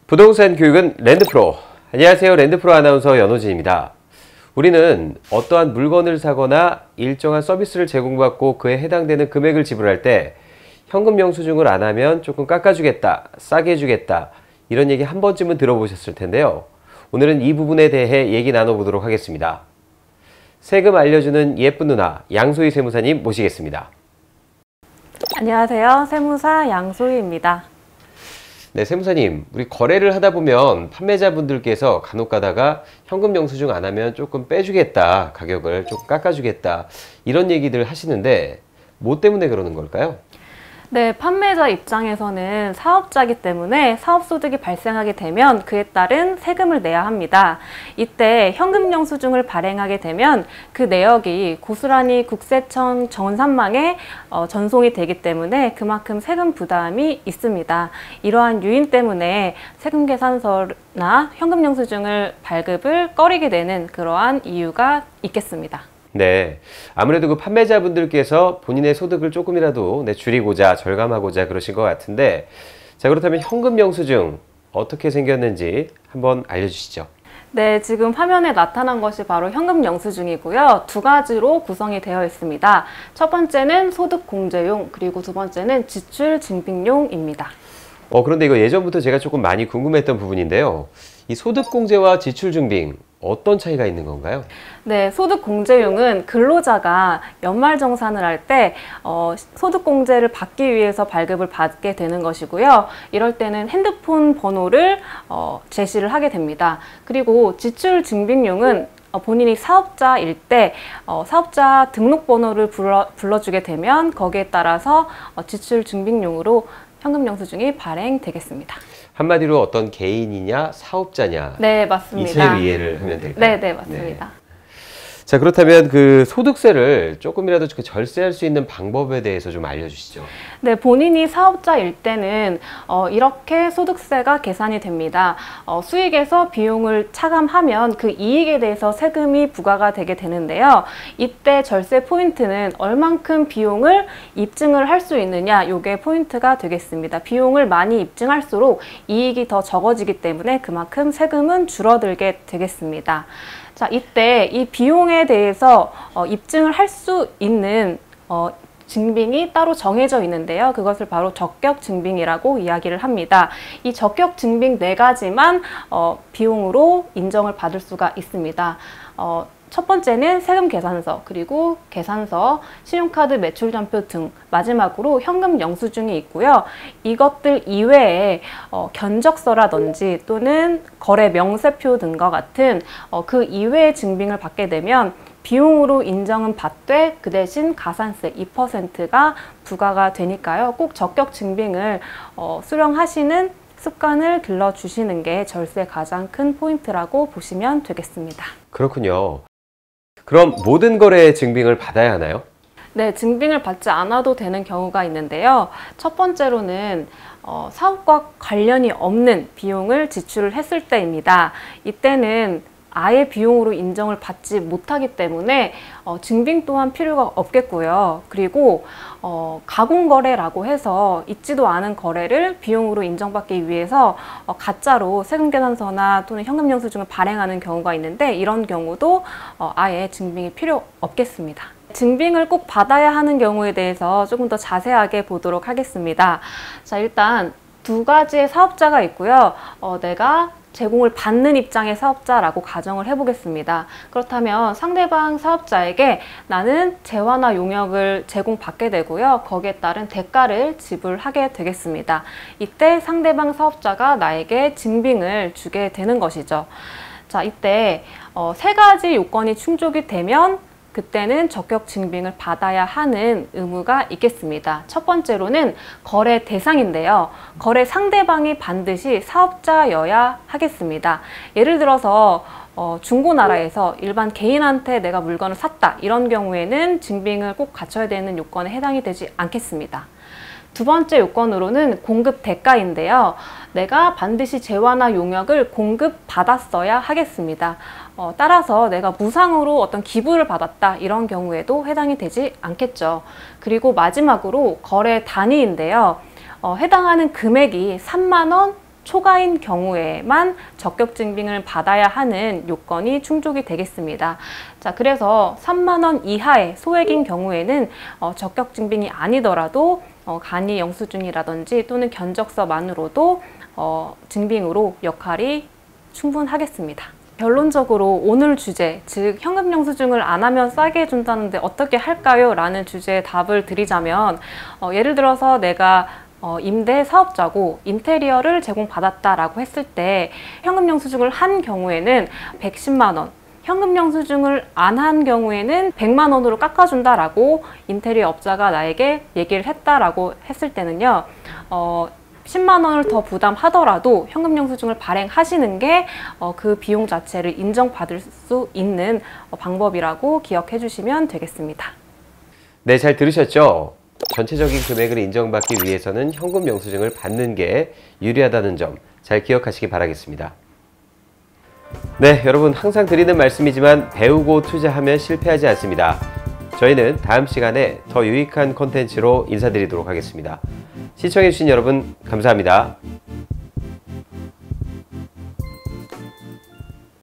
부동산 교육은 랜드프로. 안녕하세요. 랜드프로 아나운서 연호진입니다. 우리는 어떠한 물건을 사거나 일정한 서비스를 제공받고 그에 해당되는 금액을 지불할 때 현금 영수증을 안 하면 조금 깎아주겠다, 싸게 해주겠다, 이런 얘기 한 번쯤은 들어보셨을 텐데요. 오늘은 이 부분에 대해 얘기 나눠보도록 하겠습니다. 세금 알려주는 예쁜 누나 양소희 세무사님 모시겠습니다. 안녕하세요. 세무사 양소희입니다. 네, 세무사님, 우리 거래를 하다 보면 판매자분들께서 간혹 가다가 현금 영수증 안 하면 조금 빼주겠다, 가격을 조금 깎아주겠다, 이런 얘기들 하시는데 뭐 때문에 그러는 걸까요? 네, 판매자 입장에서는 사업자이기 때문에 사업소득이 발생하게 되면 그에 따른 세금을 내야 합니다. 이때 현금 영수증을 발행하게 되면 그 내역이 고스란히 국세청 전산망에 전송이 되기 때문에 그만큼 세금 부담이 있습니다. 이러한 요인 때문에 세금계산서나 현금 영수증을 발급을 꺼리게 되는 그러한 이유가 있겠습니다. 네, 아무래도 그 판매자분들께서 본인의 소득을 조금이라도 줄이고자, 절감하고자 그러신 것 같은데, 자, 그렇다면 현금 영수증 어떻게 생겼는지 한번 알려주시죠. 네, 지금 화면에 나타난 것이 바로 현금 영수증이고요. 두 가지로 구성이 되어 있습니다. 첫 번째는 소득공제용, 그리고 두 번째는 지출증빙용입니다. 그런데 이거 예전부터 제가 조금 많이 궁금했던 부분인데요. 이 소득공제와 지출증빙, 어떤 차이가 있는 건가요? 네, 소득공제용은 근로자가 연말정산을 할 때 소득공제를 받기 위해서 발급을 받게 되는 것이고요. 이럴 때는 핸드폰 번호를 제시를 하게 됩니다. 그리고 지출증빙용은 본인이 사업자일 때 사업자 등록번호를 불러주게 되면 거기에 따라서 지출증빙용으로 현금영수증이 발행되겠습니다. 한마디로 어떤 개인이냐 사업자냐, 네, 맞습니다. 이 차이로 이해를 하면 될까요? 네, 네, 맞습니다. 네. 자, 그렇다면 그 소득세를 조금이라도 절세할 수 있는 방법에 대해서 좀 알려주시죠. 네, 본인이 사업자일 때는 이렇게 소득세가 계산이 됩니다. 수익에서 비용을 차감하면 그 이익에 대해서 세금이 부과가 되게 되는데요. 이때 절세 포인트는 얼만큼 비용을 입증을 할 수 있느냐, 이게 포인트가 되겠습니다. 비용을 많이 입증할수록 이익이 더 적어지기 때문에 그만큼 세금은 줄어들게 되겠습니다. 자, 이때 이 비용에 대해서 입증을 할 수 있는 증빙이 따로 정해져 있는데요. 그것을 바로 적격증빙이라고 이야기를 합니다. 이 적격증빙 4가지만 비용으로 인정을 받을 수가 있습니다. 첫 번째는 세금계산서, 그리고 계산서, 신용카드 매출전표 등, 마지막으로 현금 영수증이 있고요. 이것들 이외에 견적서라든지 또는 거래 명세표 등과 같은 그 이외의 증빙을 받게 되면 비용으로 인정은 받되 그 대신 가산세 2%가 부과가 되니까요. 꼭 적격 증빙을 수령하시는 습관을 길러주시는 게 절세의 가장 큰 포인트라고 보시면 되겠습니다. 그렇군요. 그럼 모든 거래에 증빙을 받아야 하나요? 네, 증빙을 받지 않아도 되는 경우가 있는데요. 첫 번째로는 사업과 관련이 없는 비용을 지출을 했을 때입니다. 이때는 아예 비용으로 인정을 받지 못하기 때문에 증빙 또한 필요가 없겠고요. 그리고 가공거래라고 해서 있지도 않은 거래를 비용으로 인정받기 위해서 가짜로 세금계산서나 또는 현금영수증을 발행하는 경우가 있는데 이런 경우도 아예 증빙이 필요 없겠습니다. 증빙을 꼭 받아야 하는 경우에 대해서 조금 더 자세하게 보도록 하겠습니다. 자, 일단 두 가지의 사업자가 있고요. 내가 제공을 받는 입장의 사업자라고 가정을 해보겠습니다. 그렇다면 상대방 사업자에게 나는 재화나 용역을 제공받게 되고요. 거기에 따른 대가를 지불하게 되겠습니다. 이때 상대방 사업자가 나에게 증빙을 주게 되는 것이죠. 자, 이때 3가지 요건이 충족이 되면 그때는 적격 증빙을 받아야 하는 의무가 있겠습니다. 첫 번째로는 거래 대상인데요. 거래 상대방이 반드시 사업자여야 하겠습니다. 예를 들어서 중고나라에서 일반 개인한테 내가 물건을 샀다. 이런 경우에는 증빙을 꼭 갖춰야 되는 요건에 해당이 되지 않겠습니다. 두 번째 요건으로는 공급 대가인데요. 내가 반드시 재화나 용역을 공급받았어야 하겠습니다. 따라서 내가 무상으로 어떤 기부를 받았다 이런 경우에도 해당이 되지 않겠죠. 그리고 마지막으로 거래 단위인데요. 해당하는 금액이 3만 원 초과인 경우에만 적격증빙을 받아야 하는 요건이 충족이 되겠습니다. 자, 그래서 3만 원 이하의 소액인 경우에는 적격증빙이 아니더라도 간이 영수증이라든지 또는 견적서만으로도 증빙으로 역할이 충분하겠습니다. 결론적으로 오늘 주제, 즉 현금 영수증을 안 하면 싸게 해준다는데 어떻게 할까요? 라는 주제에 답을 드리자면 예를 들어서 내가 임대 사업자고 인테리어를 제공받았다라고 했을 때 현금 영수증을 한 경우에는 110만 원, 현금 영수증을 안 한 경우에는 100만 원으로 깎아준다라고 인테리어 업자가 나에게 얘기를 했다라고 했을 때는요. 10만 원을 더 부담하더라도 현금 영수증을 발행하시는 게 그 비용 자체를 인정받을 수 있는 방법이라고 기억해 주시면 되겠습니다. 네, 잘 들으셨죠? 전체적인 금액을 인정받기 위해서는 현금 영수증을 받는 게 유리하다는 점 잘 기억하시기 바라겠습니다. 네, 여러분 항상 드리는 말씀이지만 배우고 투자하면 실패하지 않습니다. 저희는 다음 시간에 더 유익한 콘텐츠로 인사드리도록 하겠습니다. 시청해주신 여러분 감사합니다.